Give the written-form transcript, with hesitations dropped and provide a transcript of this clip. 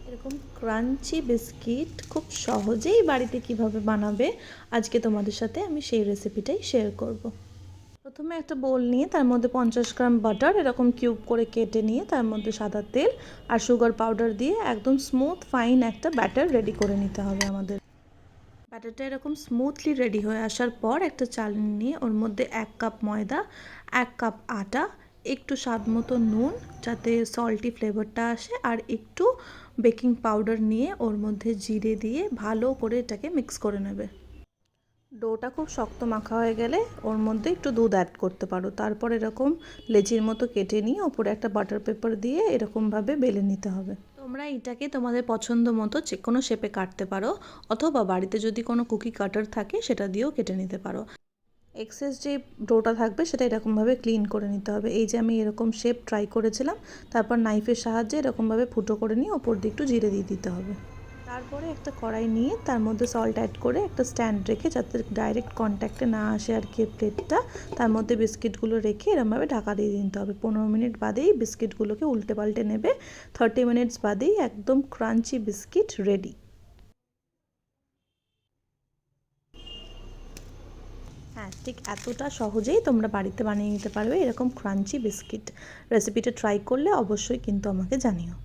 এরকম crunchy biscuit খুব সহজেই বাড়িতে কিভাবে বানাবে আজকে তোমাদের সাথে আমি সেই রেসিপিটাই শেয়ার করব। প্রথমে একটা বোল নিয়ে তার মধ্যে 50 গ্রাম বাটার এরকম কিউব করে কেটে নিয়ে তার মধ্যে সাদা তেল আর সুগার পাউডার দিয়ে একদম স্মুথ ফাইন একটা ব্যাটার রেডি করে নিতে হবে আমাদের। ব্যাটারটা এরকম স্মুথলি রেডি হয়ে আসার পর একটা চালনি নিয়ে ওর মধ্যে 1 কাপ ময়দা, 1 কাপ আটা, একটু স্বাদ মতো নুন যাতে সল্টি ফ্লেভারটা আসে, আর একটু বেকিং পাউডার নিয়ে ওর মধ্যে জিরে দিয়ে ভালো করে এটাকে মিক্স করে নেবে। ডোটা খুব শক্ত মাখা হয়ে গেলে ওর মধ্যে একটু দুধ অ্যাড করতে পারো। তারপর এরকম লেচির মতো কেটে নিয়ে ওপরে একটা বাটার পেপার দিয়ে এরকমভাবে বেলে নিতে হবে। তোমরা এটাকে তোমাদের পছন্দ মতো যে কোনো শেপে কাটতে পারো, অথবা বাড়িতে যদি কোনো কুকি কাটার থাকে সেটা দিয়েও কেটে নিতে পারো। এক্সেস যে ডোটা থাকবে সেটা এরকমভাবে ক্লিন করে নিতে হবে। এই যে আমি এরকম শেপ ট্রাই করেছিলাম, তারপর নাইফের সাহায্যে এরকমভাবে ফুটো করে নিয়ে ওপর দিয়ে একটু জিরে দিয়ে দিতে হবে। তারপরে একটা কড়াই নিয়ে তার মধ্যে সল্ট অ্যাড করে একটা স্ট্যান্ড রেখে, যাতে ডাইরেক্ট কন্ট্যাক্টে না আসে আর কি প্লেটটা, তার মধ্যে বিস্কিটগুলো রেখে এরমভাবে ঢাকা দিয়ে দিতে হবে। 15 মিনিট বাদেই বিস্কিটগুলোকে উল্টে পাল্টে নেবে। 30 মিনিটস বাদেই একদম ক্রাঞ্চি বিস্কিট রেডি। হ্যাঁ, ঠিক এতটা সহজেই তোমরা বাড়িতে বানিয়ে নিতে পারবে এরকম ক্রাঞ্চি বিস্কিট। রেসিপিটা ট্রাই করলে অবশ্যই কিন্তু আমাকে জানিও।